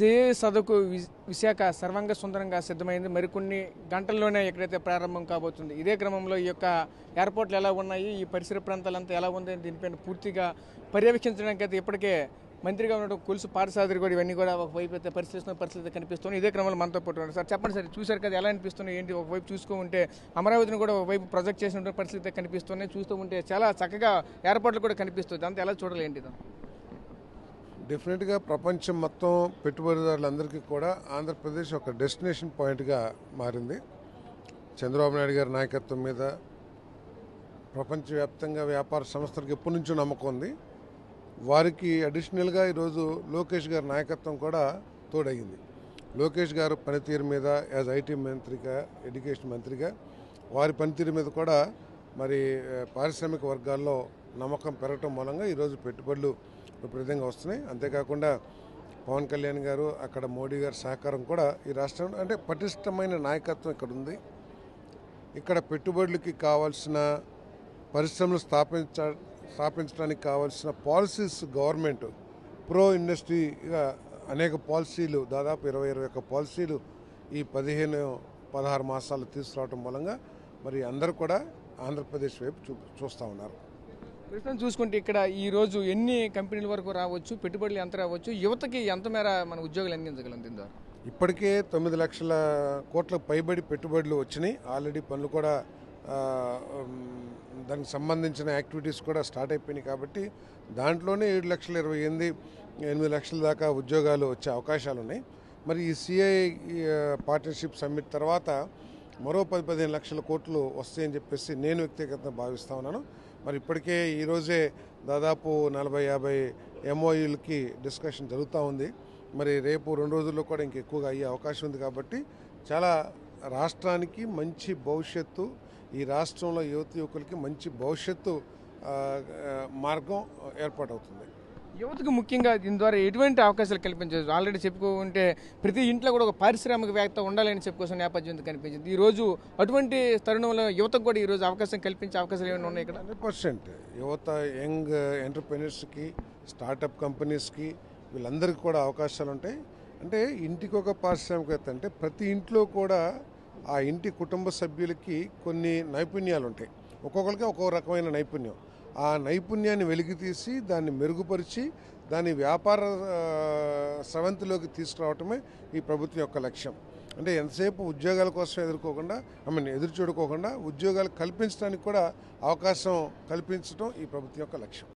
CA సదకు Visakha సర్వంగ సుందరంగా సిద్ధమైంది. మరికొన్ని గంటల్లోనే ఎక్కడైతే ప్రారంభం కాబోతుంది. ఇదే క్రమంలో ఈ యొక్క ఎయిర్పోర్ట్లు ఎలా ఉన్నాయి, ఈ పరిసర ప్రాంతాలంతా ఎలా ఉంది, దీనిపైన పూర్తిగా పర్యవేక్షించడానికి అయితే ఇప్పటికే మంత్రిగా ఉన్న కొలుసు పార్థసారథి కూడా ఇవన్నీ కూడా ఒకవైపు అయితే పరిశీలిస్తున్న పరిస్థితి కనిపిస్తుంది. ఇదే క్రమంలో మనతో పాటు ఉన్నారు. సార్ చెప్పండి సార్, చూశారు కదా ఎలా అనిపిస్తుంది ఏంటి? ఒకవైపు చూసుకుంటే అమరావతిని కూడా ఒకవైపు ప్రొజెక్ట్ చేసినటువంటి పరిస్థితి కనిపిస్తున్నాయి. చూస్తూ ఉంటే చాలా చక్కగా ఎయిర్పోర్ట్లు కూడా కనిపిస్తుంది. అంతా ఎలా చూడాలి ఏంటి? డెఫినెట్గా ప్రపంచం మొత్తం పెట్టుబడిదారులందరికీ కూడా ఆంధ్రప్రదేశ్ ఒక డెస్టినేషన్ పాయింట్గా మారింది. చంద్రబాబు నాయుడు గారి నాయకత్వం మీద ప్రపంచవ్యాప్తంగా వ్యాపార సంస్థలకు ఎప్పటి నుంచో నమ్మకం ఉంది. వారికి అడిషనల్గా ఈరోజు లోకేష్ గారి నాయకత్వం కూడా తోడయింది. లోకేష్ గారు పనితీరు మీద యాజ్ ఐటీ మంత్రిగా, ఎడ్యుకేషన్ మంత్రిగా వారి పనితీరు మీద కూడా మరి పారిశ్రామిక వర్గాల్లో నమ్మకం పెరగటం మూలంగా ఈరోజు పెట్టుబడులు విపరీతంగా వస్తున్నాయి. అంతేకాకుండా పవన్ కళ్యాణ్ గారు, అక్కడ మోడీ గారి సహకారం కూడా ఈ రాష్ట్రంలో అంటే పటిష్టమైన నాయకత్వం ఇక్కడ ఉంది. ఇక్కడ పెట్టుబడులకి కావాల్సిన పరిశ్రమలు స్థాపించడానికి కావాల్సిన పాలసీస్ గవర్నమెంట్ ప్రో ఇండస్ట్రీగా అనేక పాలసీలు, దాదాపు 21 పాలసీలు ఈ 15-16 మాసాలు తీసుకురావడం మూలంగా మరి అందరూ కూడా ఆంధ్రప్రదేశ్ వైపు చూస్తూ ఉన్నారు. ప్రస్తుతం చూసుకుంటే ఇక్కడ ఈ రోజు ఎన్ని కంపెనీల వరకు రావచ్చు, పెట్టుబడులు ఎంత రావచ్చు, యువతకి ఎంత మేర మన ఉద్యోగాలు అందించగలం దీని ద్వారా? ఇప్పటికే 9 లక్షల కోట్లకు పైబడి పెట్టుబడులు వచ్చినాయి. ఆల్రెడీ పనులు కూడా దానికి సంబంధించిన యాక్టివిటీస్ కూడా స్టార్ట్ అయిపోయినాయి. కాబట్టి దాంట్లోనే 7,28,8 లక్షల దాకా ఉద్యోగాలు వచ్చే అవకాశాలు ఉన్నాయి. మరి ఈ సిఐ పార్ట్నర్షిప్ సమ్మిట్ తర్వాత మరో 10-15 లక్షల కోట్లు వస్తాయని చెప్పేసి నేను వ్యక్తిగతంగా భావిస్తూ ఉన్నాను. మరి ఇప్పటికే ఈరోజే దాదాపు 40-50 ఎంఓయూలకి డిస్కషన్ జరుగుతూ ఉంది. మరి రేపు 2 రోజుల్లో కూడా ఇంకెక్కువగా అయ్యే అవకాశం ఉంది. కాబట్టి చాలా రాష్ట్రానికి మంచి భవిష్యత్తు, ఈ రాష్ట్రంలో యువకులకి మంచి భవిష్యత్తు మార్గం ఏర్పాటవుతుంది. యువతకు ముఖ్యంగా దీని ద్వారా ఎటువంటి అవకాశాలు కల్పించవచ్చు? ఆల్రెడీ చెప్పుకుంటే ప్రతి ఇంట్లో కూడా ఒక పారిశ్రామికవేత్త ఉండాలని చెప్పుకోసం నేపథ్యం కనిపించింది. ఈరోజు అటువంటి తరుణంలో యువతకు కూడా ఈరోజు అవకాశం కల్పించే అవకాశాలు ఏమైనా ఉన్నాయి ఇక్కడ? 100% యువత, యంగ్ ఎంటర్‌ప్రెన్యూర్స్కి, స్టార్టప్ కంపెనీస్కి వీళ్ళందరికీ కూడా అవకాశాలు ఉంటాయి. అంటే ఇంటికి ఒక పారిశ్రామికవేత్త అంటే ప్రతి ఇంట్లో కూడా ఆ ఇంటి కుటుంబ సభ్యులకి కొన్ని నైపుణ్యాలు ఉంటాయి. ఒక్కొక్కరికి ఒక్కొక్క రకమైన నైపుణ్యం. ఆ నైపుణ్యాన్ని వెలికితీసి దాన్ని మెరుగుపరిచి దాన్ని వ్యాపార స్రవంతిలోకి తీసుకురావటమే ఈ ప్రభుత్వం యొక్క లక్ష్యం. అంటే ఎంతసేపు ఉద్యోగాల కోసం ఎదురు చూడకోకుండా ఉద్యోగాలు కల్పించడానికి కూడా అవకాశం కల్పించడం ఈ ప్రభుత్వం యొక్క లక్ష్యం.